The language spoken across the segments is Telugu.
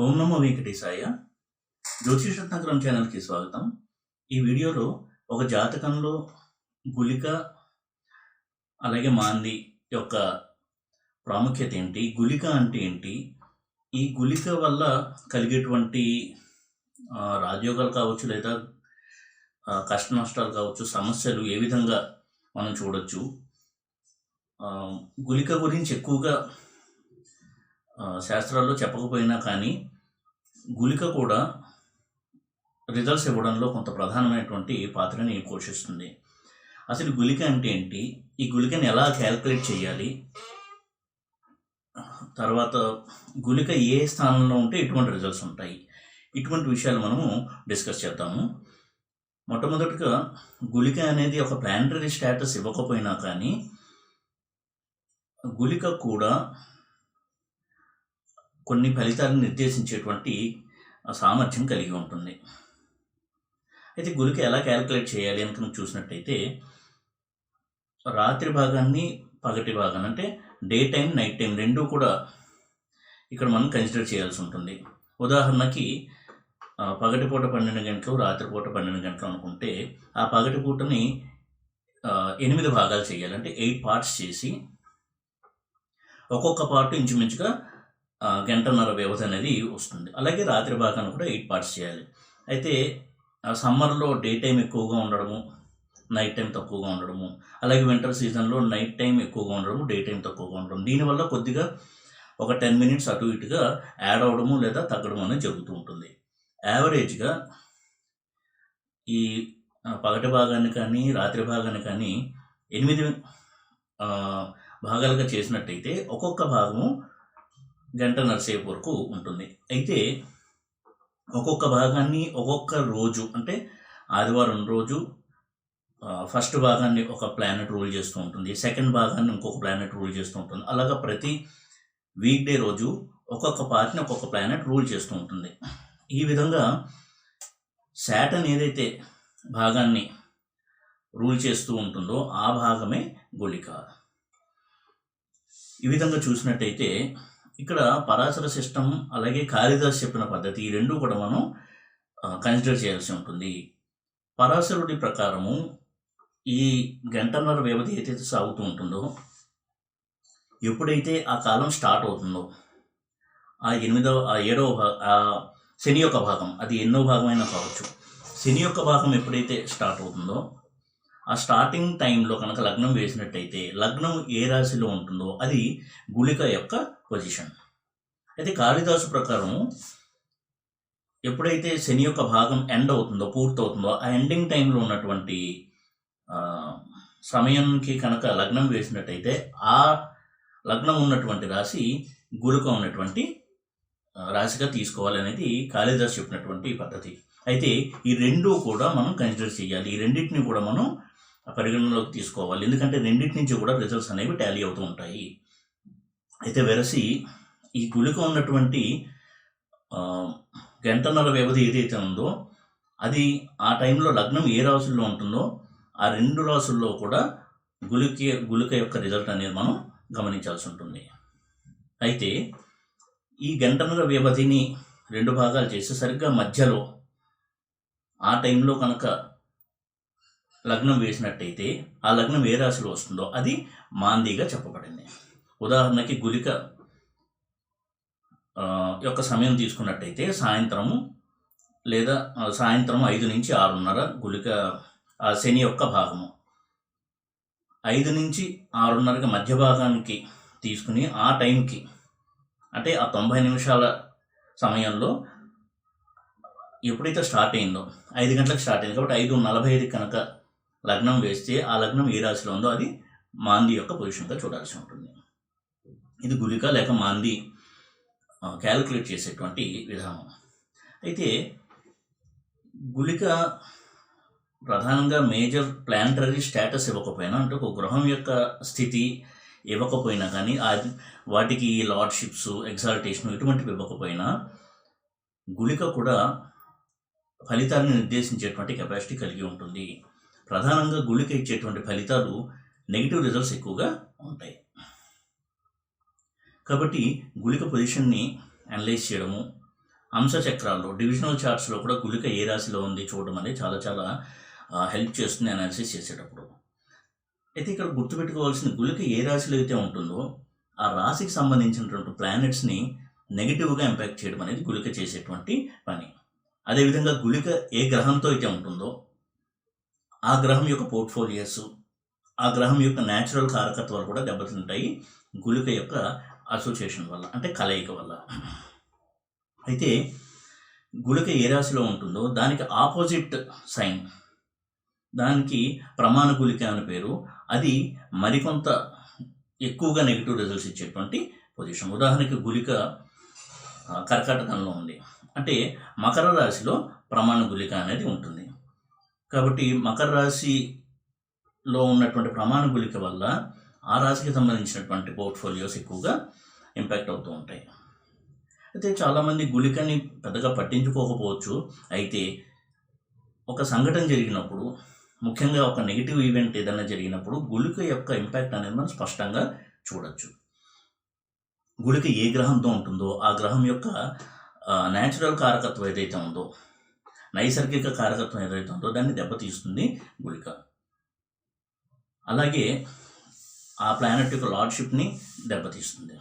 ఓం నమో వెంకటేశాయ. జ్యోతిష రత్నాకరం ఛానల్కి స్వాగతం. ఈ వీడియోలో ఒక జాతకంలో గుళిక అలాగే మాంది యొక్క ప్రాముఖ్యత ఏంటి, గుళిక అంటే ఏంటి, ఈ గుళిక వల్ల కలిగేటువంటి రాజయోగాలు కావచ్చు, లేదా కష్ట నష్టాలు కావచ్చు, సమస్యలు ఏ విధంగా మనం చూడొచ్చు. గుళిక గురించి ఎక్కువగా శాస్త్రాల్లో చెప్పకపోయినా కానీ గుళిక కూడా రిజల్ట్స్ ఇవ్వడంలో కొంత ప్రధానమైనటువంటి పాత్రని పోషిస్తుంది. అసలు గుళిక అంటే ఏంటి, ఈ గుళికని ఎలా క్యాల్కులేట్ చేయాలి, తర్వాత గుళిక ఏ స్థానంలో ఉంటే ఎటువంటి రిజల్ట్స్ ఉంటాయి, ఇటువంటి విషయాలు మనము డిస్కస్ చేద్దాము. మొట్టమొదటిగా గుళిక అనేది ఒక ప్లానటరీ స్టేటస్ ఇవ్వకపోయినా కానీ గుళిక కూడా కొన్ని ఫలితాలను నిర్దేశించేటువంటి సామర్థ్యం కలిగి ఉంటుంది. అయితే గుళిక ఎలా క్యాలిక్యులేట్ చేయాలి అని కనుక చూసినట్టయితే రాత్రి భాగాన్ని పగటి భాగాన్ని అంటే డే టైం నైట్ టైం రెండూ కూడా ఇక్కడ మనం కన్సిడర్ చేయాల్సి ఉంటుంది. ఉదాహరణకి పగటిపూట 12 గంటలు, రాత్రిపూట 12 గంటలు అనుకుంటే ఆ పగటి పూటని 8 భాగాలు చేయాలి. అంటే 8 పార్ట్స్ చేసి ఒక్కొక్క పార్ట్ ఇంచుమించుగా గంటన్నర వ్యవధి అనేది వస్తుంది. అలాగే రాత్రి భాగాన్ని కూడా 8 పార్ట్స్ చేయాలి. అయితే సమ్మర్లో డే టైం ఎక్కువగా ఉండడము, నైట్ టైం తక్కువగా ఉండడము, అలాగే వింటర్ సీజన్లో నైట్ టైం ఎక్కువగా ఉండడము, డే టైం తక్కువగా ఉండడం, దీనివల్ల కొద్దిగా ఒక 10 మినిట్స్ అటు ఇటుగా యాడ్ అవడము లేదా తగ్గడం అనేది జరుగుతూ ఉంటుంది. యావరేజ్గా ఈ పగటి భాగాన్ని కానీ రాత్రి భాగాన్ని కానీ 8 భాగాలుగా చేసినట్టయితే ఒక్కొక్క భాగము గంటన్నర సేపు వరకు ఉంటుంది. అయితే ఒక్కొక్క భాగాన్ని ఒక్కొక్క రోజు అంటే ఆదివారం రోజు ఫస్ట్ భాగాన్ని ఒక ప్లానెట్ రూల్ చేస్తూ ఉంటుంది, సెకండ్ భాగాన్ని ఇంకొక ప్లానెట్ రూల్ చేస్తూ ఉంటుంది. అలాగా ప్రతి వీక్ డే రోజు ఒక్కొక్క పార్ట్ని ఒక్కొక్క ప్లానెట్ రూల్ చేస్తూ ఉంటుంది. ఈ విధంగా శాటర్న్ ఏదైతే భాగాన్ని రూల్ చేస్తూ ఉంటుందో ఆ భాగమే గుళిక. ఈ విధంగా చూసినట్టయితే ఇక్కడ పరాశర సిస్టమ్ అలాగే కాళిదాస్ చెప్పిన పద్ధతి ఈ రెండు కూడా మనం కన్సిడర్ చేయాల్సి ఉంటుంది. పరాశరుడి ప్రకారము ఈ గంటన్నర వ్యవధి ఏదైతే సాగుతూ ఉంటుందో, ఎప్పుడైతే ఆ కాలం స్టార్ట్ అవుతుందో ఆ 7వ శని యొక్క భాగం, అది ఎన్నో భాగమైనా కావచ్చు, శని యొక్క భాగం ఎప్పుడైతే స్టార్ట్ అవుతుందో ఆ స్టార్టింగ్ టైంలో కనుక లగ్నం వేసినట్టయితే లగ్నం ఏ రాశిలో ఉంటుందో అది గుళిక యొక్క పొజిషన్. అయితే కాళిదాసు ప్రకారం ఎప్పుడైతే శని యొక్క భాగం ఎండ్ అవుతుందో, పూర్తవుతుందో, ఆ ఎండింగ్ టైంలో ఉన్నటువంటి సమయానికి కనుక లగ్నం వేసినట్టయితే ఆ లగ్నం ఉన్నటువంటి రాశి గుళిక ఉన్నటువంటి రాశిగా తీసుకోవాలి అనేది కాళిదాసు చెప్పినటువంటి పద్ధతి. అయితే ఈ రెండు కూడా మనం కన్సిడర్ చేయాలి, ఈ రెండింటిని కూడా మనం పరిగణనలోకి తీసుకోవాలి. ఎందుకంటే రెండింటి నుంచి కూడా రిజల్ట్స్ అనేవి టాలీ అవుతూ ఉంటాయి. అయితే వెరసి ఈ గుళిక ఉన్నటువంటి గంటన్నర వ్యవధి ఏదైతే ఉందో ఆ టైంలో లగ్నం ఏ రాశుల్లో ఉంటుందో ఆ రెండు రాశుల్లో కూడా గుళిక యొక్క రిజల్ట్ అనేది మనం గమనించాల్సి ఉంటుంది. అయితే ఈ గంటన్నర వ్యవధిని 2 భాగాలు చేసి సరిగ్గా మధ్యలో ఆ టైంలో కనుక లగ్నం వేసినట్టయితే ఆ లగ్నం ఏ రాశిలో వస్తుందో అది మాందిగా చెప్పబడింది. ఉదాహరణకి గుళిక యొక్క సమయం తీసుకున్నట్టయితే సాయంత్రము 5 నుంచి 6:30 గుళిక శని యొక్క భాగము, 5 నుంచి 6:30కి మధ్య భాగానికి తీసుకుని ఆ టైంకి అంటే ఆ 90 నిమిషాల సమయంలో ఎప్పుడైతే స్టార్ట్ అయిందో 5 గంటలకు స్టార్ట్ అయింది కాబట్టి 5:45 కనుక లగ్నం వేస్తే ఆ లగ్నం ఏ రాశిలో ఉందో అది మాంది యొక్క పొజిషన్గా చూడాల్సి ఉంటుంది. ఇది గుళిక లేక మాంది క్యాలిక్యులేట్ చేసేటువంటి విధానం. అయితే గుళిక ప్రధానంగా మేజర్ ప్లానటరీ స్టేటస్ ఇవ్వకపోయినా, అంటే ఒక గ్రహం యొక్క స్థితి ఇవ్వకపోయినా కానీ వాటికి లార్డ్షిప్స్, ఎగ్జాల్టేషన్ ఇటువంటివి ఇవ్వకపోయినా గుళిక కూడా ఫలితాలను నిర్దేశించేటువంటి కెపాసిటీ కలిగి ఉంటుంది. ప్రధానంగా గుళిక ఇచ్చేటువంటి ఫలితాలు నెగిటివ్ రిజల్ట్స్ ఎక్కువగా ఉంటాయి. కాబట్టి గుళిక పొజిషన్ని అనలైజ్ చేయడము, అంశచక్రాల్లో డివిజనల్ చార్ట్స్లో కూడా గుళిక ఏ రాశిలో ఉంది చూడడం అనేది చాలా చాలా హెల్ప్ చేస్తుంది అనాలిసిస్ చేసేటప్పుడు. అయితే ఇక్కడ గుర్తుపెట్టుకోవాల్సిన గుళిక ఏ రాశిలో అయితే ఉంటుందో ఆ రాశికి సంబంధించినటువంటి ప్లానెట్స్ని నెగిటివ్గా ఇంపాక్ట్ చేయడం అనేది గుళిక చేసేటువంటి పని. అదేవిధంగా గుళిక ఏ గ్రహంతో అయితే ఉంటుందో ఆ గ్రహం యొక్క పోర్ట్ఫోలియోస్, ఆ గ్రహం యొక్క న్యాచురల్ కారకత్వాలు కూడా దెబ్బతింటాయి గుళిక యొక్క అసోసియేషన్ వల్ల, అంటే కలయిక వల్ల. అయితే గుళిక ఏ రాశిలో ఉంటుందో దానికి ఆపోజిట్ సైన్, దానికి ప్రమాణ గుళిక అని పేరు, అది మరికొంత ఎక్కువగా నెగిటివ్ రిజల్ట్స్ ఇచ్చేటువంటి పొజిషన్. ఉదాహరణకి గుళిక కర్కాటకంలో ఉంది అంటే మకర రాశిలో ప్రమాణ గుళిక అనేది ఉంటుంది. కాబట్టి మకర రాశిలో ఉన్నటువంటి ప్రమాణ గుళిక వల్ల ఆ రాశికి సంబంధించినటువంటి పోర్ట్ఫోలియోస్ ఎక్కువగా ఇంపాక్ట్ అవుతూ ఉంటాయి. అయితే చాలామంది గుళికని పెద్దగా పట్టించుకోకపోవచ్చు. అయితే ఒక సంఘటన జరిగినప్పుడు, ముఖ్యంగా ఒక నెగిటివ్ ఈవెంట్ ఏదైనా జరిగినప్పుడు గుళిక యొక్క ఇంపాక్ట్ అనేది మనం స్పష్టంగా చూడొచ్చు. గుళిక ఏ గ్రహంతో ఉంటుందో ఆ గ్రహం యొక్క న్యాచురల్ కారకత్వం ఏదైతే ఉందో, నైసర్గిక కారకత్వం ఏదైతే ఉందో దాన్ని దెబ్బతీస్తుంది గుళిక. అలాగే ఆ ప్లానెట్ యొక్క లార్డ్షిప్ని దెబ్బతీస్తుంది.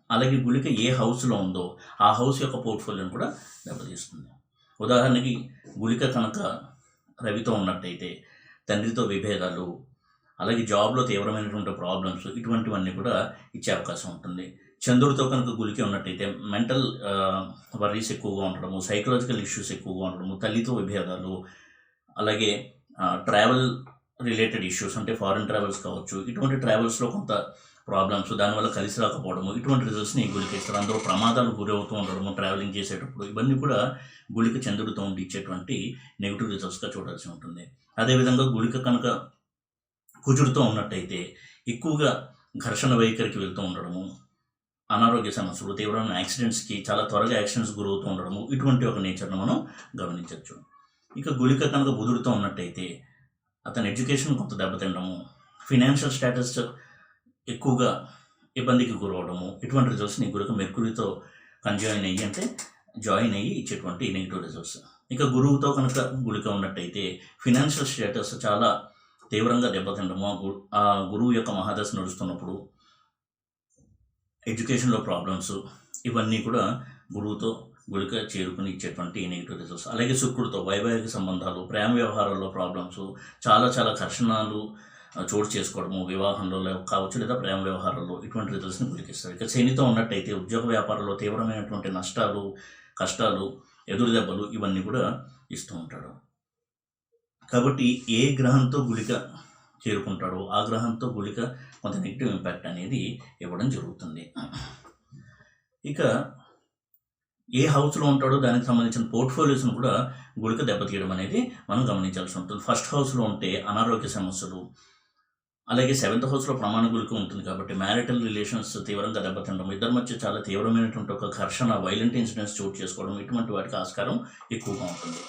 అలాగే గుళిక ఏ హౌస్లో ఉందో ఆ హౌస్ యొక్క పోర్ట్ఫోలియోని కూడా దెబ్బతీస్తుంది. ఉదాహరణకి గుళిక కనుక రవితో ఉన్నట్టయితే తండ్రితో విభేదాలు, అలాగే జాబ్లో తీవ్రమైనటువంటి ప్రాబ్లమ్స్, ఇటువంటివన్నీ కూడా ఇచ్చే అవకాశం ఉంటుంది. చంద్రుడితో కనుక గుళిక ఉన్నట్టయితే మెంటల్ వర్రీస్ ఎక్కువగా ఉండడము, సైకలాజికల్ ఇష్యూస్ ఎక్కువగా ఉండడము, తల్లితో విభేదాలు, అలాగే ట్రావెల్ రిలేటెడ్ ఇష్యూస్ అంటే ఫారిన్ ట్రావెల్స్ కావచ్చు, ఇటువంటి ట్రావెల్స్లో కొంత ప్రాబ్లమ్స్, దానివల్ల కలిసి రాకపోవడము, ఇటువంటి రిజల్ట్స్ని గుళిక ఇస్తారు. అందరూ ప్రమాదాలు గురవుతూ ఉండడము ట్రావెలింగ్ చేసేటప్పుడు, ఇవన్నీ కూడా గుళిక చంద్రుడితో ఉండి ఇచ్చేటువంటి నెగిటివ్ రిజల్ట్స్గా చూడాల్సి ఉంటుంది. అదేవిధంగా గుళిక కనుక కుజుడితో ఉన్నట్టయితే ఎక్కువగా ఘర్షణ వైఖరికి వెళ్తూ ఉండడము, అనారోగ్య సమస్యలు, తీవ్రమైన యాక్సిడెంట్స్కి చాలా త్వరగా యాక్సిడెంట్స్ గురవుతూ ఉండడము, ఇటువంటి ఒక నేచర్ను మనం గమనించవచ్చు. ఇక గుళిక కనుక బుధుడితో ఉన్నట్టయితే అతని ఎడ్యుకేషన్ కొంత దెబ్బతినడము, ఫినాన్షియల్ స్టేటస్ ఎక్కువగా ఇబ్బందికి గురవడము, ఇటువంటి రిజల్ట్స్ని గుళిక మెర్కురీతో జాయిన్ అయ్యి ఇచ్చేటువంటి నెగిటివ్ రిజల్ట్స్. ఇక గురువుతో కనుక గుళిక ఉన్నట్టయితే ఫినాన్షియల్ స్టేటస్ చాలా తీవ్రంగా దెబ్బతినడము, ఆ గురువు యొక్క మహాదశ నడుస్తున్నప్పుడు ఎడ్యుకేషన్లో ప్రాబ్లమ్స్, ఇవన్నీ కూడా గురువుతో గుళిక చేరుకుని ఇచ్చేటువంటి నెగిటివ్ రిజల్ట్స్. అలాగే శుక్రుడితో వైవాహిక సంబంధాలు, ప్రేమ వ్యవహారాల్లో ప్రాబ్లమ్స్, చాలా చాలా ఘర్షణలు చోటు చేసుకోవడము, వివాహంలో కావచ్చు లేదా ప్రేమ వ్యవహారాల్లో, ఇటువంటి రిజల్ట్స్ని గుళికిస్తారు. ఇక శనితో ఉన్నట్టయితే ఉద్యోగ వ్యాపారంలో తీవ్రమైనటువంటి నష్టాలు, కష్టాలు, ఎదురు దెబ్బలు, ఇవన్నీ కూడా ఇస్తూ ఉంటాడు. కాబట్టి ఏ గ్రహంతో గుళిక చేరుకుంటాడో ఆ గ్రహంతో గుళిక కొంత నెగిటివ్ ఇంపాక్ట్ అనేది ఇవ్వడం జరుగుతుంది. ఇక ఏ హౌస్లో ఉంటాడో దానికి సంబంధించిన పోర్ట్ఫోలియోస్ను కూడా గుళిక దెబ్బతీయడం అనేది మనం గమనించాల్సి ఉంటుంది. ఫస్ట్ హౌస్లో ఉంటే అనారోగ్య సమస్యలు, అలాగే 7th హౌస్లో ప్రమాణ గుళిక ఉంటుంది కాబట్టి మ్యారిటల్ రిలేషన్స్ తీవ్రంగా దెబ్బతినడం, ఇద్దరి మధ్య చాలా తీవ్రమైనటువంటి ఒక ఘర్షణ, వైలెంట్ ఇన్సిడెంట్స్ చోటు చేసుకోవడం, ఇటువంటి వాటికి ఆస్కారం ఎక్కువగా ఉంటుంది.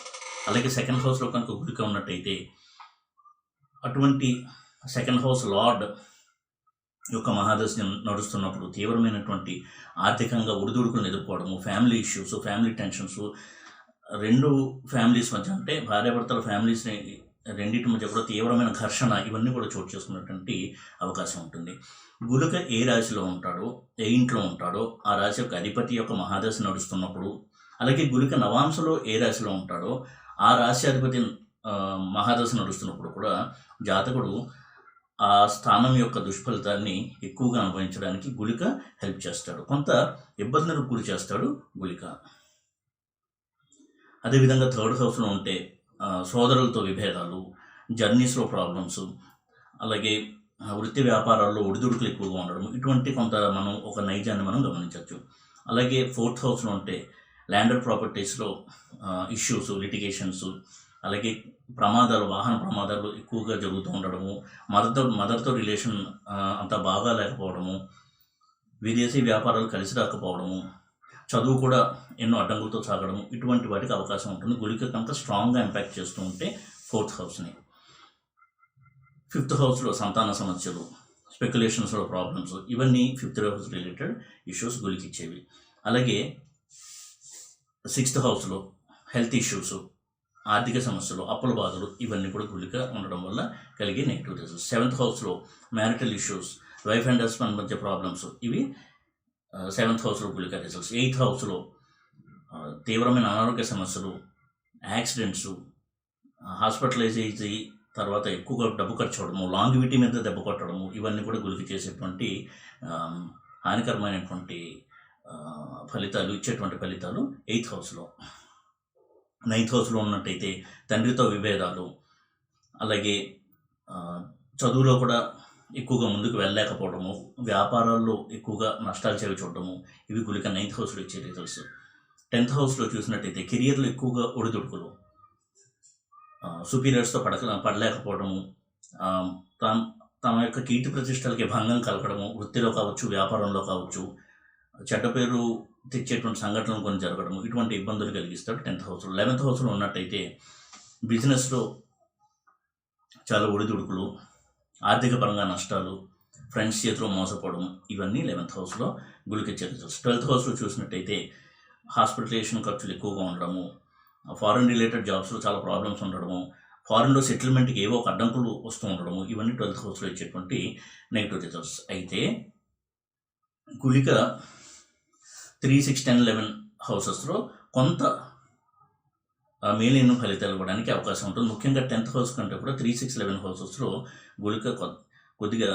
అలాగే 2nd హౌస్లో కనుక గుళిక ఉన్నట్టయితే అటువంటి 2nd హౌస్ లార్డ్ యొక్క మహాదశ నడుస్తున్నప్పుడు తీవ్రమైనటువంటి ఆర్థికంగా ఒడిదుడుకులను ఎదుర్కోవడము, family issues, family tensions, 2 families మధ్య అంటే భార్యాభర్తల ఫ్యామిలీస్ని రెండింటి మధ్య కూడా తీవ్రమైన ఘర్షణ, ఇవన్నీ కూడా చోటు చేసుకున్నటువంటి అవకాశం ఉంటుంది. గుళిక ఏ రాశిలో ఉంటాడో, ఏ ఇంట్లో ఉంటాడో ఆ రాశి యొక్క అధిపతి యొక్క మహాదశ నడుస్తున్నప్పుడు, అలాగే గుళిక నవాంశలో ఏ రాశిలో ఉంటాడో ఆ రాశి అధిపతి మహాదశ నడుస్తున్నప్పుడు కూడా జాతకుడు ఆ స్థానం యొక్క దుష్ఫలితాన్ని ఎక్కువగా అనుభవించడానికి గుళిక హెల్ప్ చేస్తాడు, కొంత ఇబ్బందులకు గురి చేస్తాడు గుళిక. అదేవిధంగా 3rd హౌస్లో ఉంటే సోదరులతో విభేదాలు, జర్నీస్లో ప్రాబ్లమ్స్, అలాగే వృత్తి వ్యాపారాల్లో ఒడిదుడుకులు ఎక్కువగా ఉండడం, ఇటువంటి కొంత మనం ఒక నైజాన్ని మనం గమనించవచ్చు. అలాగే 4th హౌస్లో ఉంటే ల్యాండెడ్ ప్రాపర్టీస్లో ఇష్యూస్, లిటిగేషన్స్, అలాగే ప్రమాదాలు, వాహన ప్రమాదాలు ఎక్కువగా జరుగుతూ ఉండడము, మదర్తో రిలేషన్ అంత బాగా లేకపోవడము, విదేశీ వ్యాపారాలు కలిసి రాకపోవడము, చదువు కూడా ఎన్నో అడ్డంకులతో సాగడము, ఇటువంటి వాటికి అవకాశం ఉంటుంది. గుళిక కనుక స్ట్రాంగ్గా ఇంపాక్ట్ చేస్తూ ఉంటే 4th హౌస్ని. 5th హౌస్లో సంతాన సమస్యలు, స్పెక్యులేషన్స్లో ప్రాబ్లమ్స్, ఇవన్నీ 5th హౌస్ రిలేటెడ్ ఇష్యూస్ గుళికి ఇచ్చేవి. అలాగే సిక్స్త్ హౌస్లో హెల్త్ ఇష్యూస్, ఆర్థిక సమస్యలు, అప్పుల బాధలు ఇవన్నీ కూడా గుళిక ఉండడం వల్ల కలిగే నెగిటివ్ రిజల్ట్స్. సెవెంత్ హౌస్లో marital issues, wife and husband మధ్య ప్రాబ్లమ్స్, ఇవి సెవెంత్ హౌస్లో గుళిక రిజల్ట్స్. ఎయిత్ హౌస్లో తీవ్రమైన అనారోగ్య సమస్యలు, యాక్సిడెంట్స్, హాస్పిటలైజ్ అయ్యి తర్వాత ఎక్కువగా డబ్బు ఖర్చు అవడము, లాంగివిటీ మీద దెబ్బ కొట్టడము, ఇవన్నీ కూడా గుళిక చేసేటువంటి హానికరమైనటువంటి ఫలితాలు ఇచ్చేటువంటి ఫలితాలు ఎయిత్ హౌస్లో. నైన్త్ హౌస్లో ఉన్నట్టయితే తండ్రితో విభేదాలు, అలాగే చదువులో కూడా ఎక్కువగా ముందుకు వెళ్ళలేకపోవడము, వ్యాపారాల్లో ఎక్కువగా నష్టాలు చేవి చూడడము, ఇవి గుళిక నైన్త్ హౌస్లో ఇచ్చే రిజల్ట్స్. 10th హౌస్లో చూసినట్టయితే కెరియర్లో ఎక్కువగా ఒడిదుడుకులు, సుపీరియర్స్తో పడలేకపోవడము, తమ యొక్క కీర్తి ప్రతిష్టలకి భంగం కలగడము, వృత్తిలో కావచ్చు, వ్యాపారంలో కావచ్చు, చెడ్డ పేరు తెచ్చేటువంటి సంఘటనలు కొన్ని జరగడము, ఇటువంటి ఇబ్బందులు కలిగిస్తాడు 10th హౌస్లో. 11th హౌస్లో ఉన్నట్టయితే బిజినెస్లో చాలా ఒడిదుడుకులు, ఆర్థిక పరంగా నష్టాలు, ఫ్రెండ్స్ చేతిలో మోసపోవడం, ఇవన్నీ 11th హౌస్లో గుళికిచ్చే రిజల్ట్స్. 12th హౌస్లో చూసినట్టయితే హాస్పిటలైజేషన్ ఖర్చులు ఎక్కువగా ఉండడము, ఫారెన్ రిలేటెడ్ జాబ్స్లో చాలా ప్రాబ్లమ్స్ ఉండడము, ఫారెన్లో సెటిల్మెంట్కి ఏవో ఒక అడ్డంకులు వస్తూ ఉండడము, ఇవన్నీ 12th హౌస్లో ఇచ్చేటువంటి నెగిటివ్ రిజల్ట్స్. అయితే గుళిక 3, 6, 10, 11 హౌసెస్లో కొంత మేలైన ఫలితాలు ఇవ్వడానికి అవకాశం ఉంటుంది. ముఖ్యంగా 10th హౌస్ కంటే కూడా 3, 6, 11 హౌసెస్లో గుళిక కొద్దిగా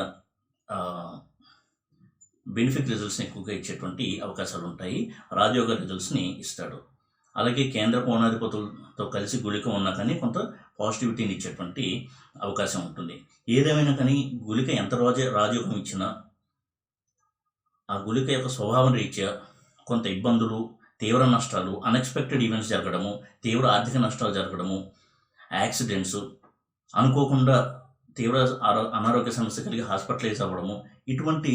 బెనిఫిట్ రిజల్ట్స్ని ఎక్కువగా ఇచ్చేటువంటి అవకాశాలు ఉంటాయి. రాజయోగ రిజల్ట్స్ని ఇస్తాడు. అలాగే కేంద్ర కోణాధిపతులతో కలిసి గుళిక ఉన్నా కానీ కొంత పాజిటివిటీని ఇచ్చేటువంటి అవకాశం ఉంటుంది. ఏదేమైనా కానీ గుళిక ఎంత రాజయోగం ఇచ్చినా ఆ గుళిక యొక్క స్వభావం రీత్యా కొంత ఇబ్బందులు, తీవ్ర నష్టాలు, అన్ఎక్స్పెక్టెడ్ ఈవెంట్స్ జరగడము, తీవ్ర ఆర్థిక నష్టాలు జరగడము, యాక్సిడెంట్స్, అనుకోకుండా తీవ్ర అనారోగ్య సమస్య కలిగి హాస్పిటలైజ్ అవ్వడము, ఇటువంటి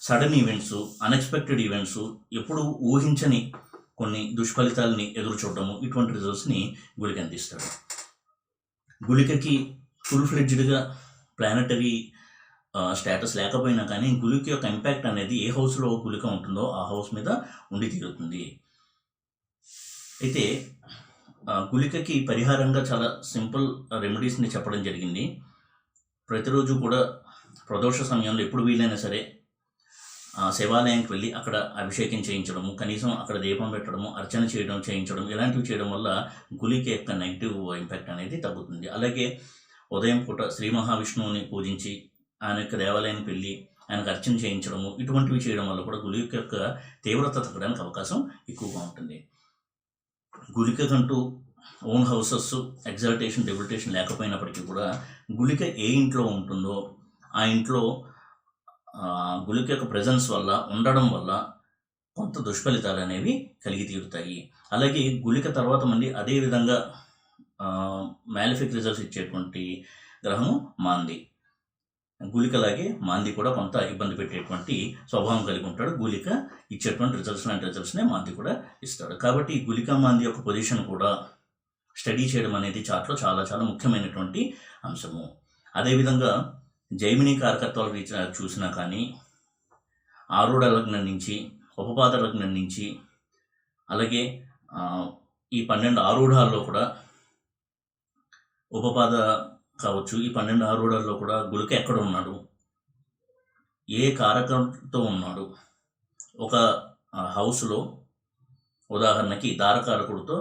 సడన్ ఈవెంట్స్, అన్ఎక్స్పెక్టెడ్ ఈవెంట్స్, ఎప్పుడు ఊహించని కొన్ని దుష్ఫలితాలని ఎదురు చూడడము, ఇటువంటి రిజల్ట్స్ని గుళిక అందిస్తాడు. గుళికకి ఫుల్ ఫ్లెడ్జ్డ్గా ప్లానటరీ స్టేటస్ లేకపోయినా కానీ గుళిక యొక్క ఇంపాక్ట్ అనేది ఏ హౌస్లో గుళిక ఉంటుందో ఆ హౌస్ మీద ఉండి తీరుతుంది. అయితే గుళికకి పరిహారంగా చాలా సింపుల్ రెమెడీస్ని చెప్పడం జరిగింది. ప్రతిరోజు కూడా ప్రదోష సమయంలో ఎప్పుడు వీలైనా సరే శివాలయానికి వెళ్ళి అక్కడ అభిషేకం చేయించడము, కనీసం అక్కడ దీపం పెట్టడము, అర్చన చేయించడం, ఇలాంటివి చేయడం వల్ల గుళిక యొక్క నెగిటివ్ ఇంపాక్ట్ అనేది తగ్గుతుంది. అలాగే ఉదయం పూట శ్రీ మహావిష్ణువుని పూజించి ఆయన యొక్క దేవాలయానికి వెళ్ళి ఆయనకు అర్చన చేయించడము, ఇటువంటివి చేయడం వల్ల కూడా గుళిక యొక్క తీవ్రత తగ్గడానికి అవకాశం ఎక్కువగా ఉంటుంది. గుళికకంటూ ఓన్ హౌసెస్, ఎగ్జాల్టేషన్, డెబిలిటేషన్ లేకపోయినప్పటికీ కూడా గుళిక ఏ ఇంట్లో ఉంటుందో ఆ ఇంట్లో గుళిక యొక్క ప్రెజెన్స్ వల్ల, ఉండడం వల్ల కొంత దుష్ఫలితాలు అనేవి కలిగి తీరుతాయి. అలాగే గుళిక తర్వాత మళ్ళీ అదేవిధంగా మ్యాలిఫిక్ రిజల్ట్స్ ఇచ్చేటువంటి గ్రహము మాంది. గుళికలాగే మాంది కూడా కొంత ఇబ్బంది పెట్టేటువంటి స్వభావం కలిగి ఉంటాడు. గుళిక ఇచ్చేటువంటి రిజల్ట్స్ లాంటి రిజల్ట్స్నే మాంది కూడా ఇస్తాడు. కాబట్టి గుళిక మాంది యొక్క పొజిషన్ కూడా స్టడీ చేయడం అనేది చార్ట్లో చాలా చాలా ముఖ్యమైనటువంటి అంశము. అదేవిధంగా జైమిని కారకత్వాల రీత్యా చూసినా కానీ ఆరూఢ లగ్నం నుంచి, ఉపపాద లగ్నం నుంచి, అలాగే ఈ 12 ఆరూఢాల్లో కూడా ఉపపాద కావచ్చు, ఈ 12 ఆరూఢాల్లో కూడా గుళిక ఎక్కడ ఉన్నాడు, ఏ కారకంతో ఉన్నాడు. ఒక హౌస్లో ఉదాహరణకి దారకారకుడితో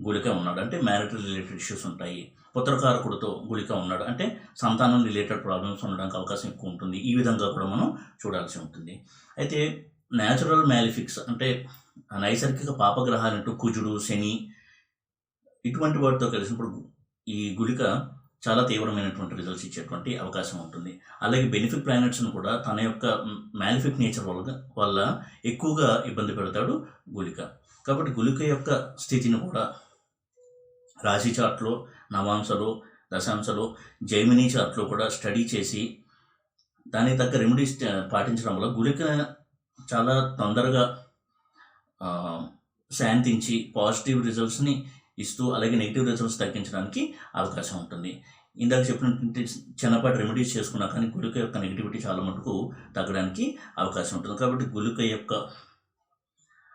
గుళిక ఉన్నాడు అంటే మ్యారిటల్ రిలేటెడ్ ఇష్యూస్ ఉంటాయి. పుత్రకారకుడితో గుళిక ఉన్నాడు అంటే సంతానం రిలేటెడ్ ప్రాబ్లమ్స్ ఉండడానికి అవకాశం ఎక్కువ ఉంటుంది. ఈ విధంగా కూడా మనం చూడాల్సి ఉంటుంది. అయితే న్యాచురల్ మ్యాలిఫిక్స్ అంటే నైసర్గిక పాపగ్రహాలంటూ కుజుడు, శని, ఇటువంటి వాటితో కలిసినప్పుడు ఈ గుళిక చాలా తీవ్రమైనటువంటి రిజల్ట్స్ ఇచ్చేటువంటి అవకాశం ఉంటుంది. అలాగే బెనిఫిక్ ప్లానెట్స్ను కూడా తన యొక్క మ్యాలిఫిక్ నేచర్ వల్ల ఎక్కువగా ఇబ్బంది పెడతాడు గుళిక. కాబట్టి గుళిక యొక్క స్థితిని కూడా రాశి చార్ట్లో, నవాంశలో, దశాంశలో, జైమినీ చార్ట్లో కూడా స్టడీ చేసి దానికి తగ్గ రెమెడీస్ పాటించడం వల్ల గుళిక చాలా తొందరగా శాంతించి పాజిటివ్ రిజల్ట్స్ని ఇస్తూ అలాగే నెగిటివ్ రిజల్ట్స్ తగ్గించడానికి అవకాశం ఉంటుంది. ఇందాక చెప్పినటువంటి చిన్నపాటి రెమెడీస్ చేసుకున్నా కానీ గుళిక యొక్క నెగిటివిటీ చాలా మటుకు తగ్గడానికి అవకాశం ఉంటుంది. కాబట్టి గుళిక యొక్క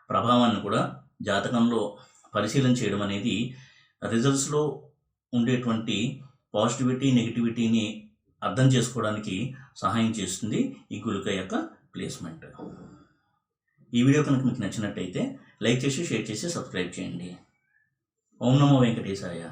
ప్రభావాన్ని కూడా జాతకంలో పరిశీలన చేయడం అనేది రిజల్ట్స్లో ఉండేటువంటి పాజిటివిటీ నెగిటివిటీని అర్థం చేసుకోవడానికి సహాయం చేస్తుంది ఈ గుళిక యొక్క ప్లేస్మెంట్. ఈ వీడియో కనుక మీకు నచ్చినట్టయితే లైక్ చేసి, షేర్ చేసి, సబ్స్క్రైబ్ చేయండి. ఓం నమో వెంకటేశాయ.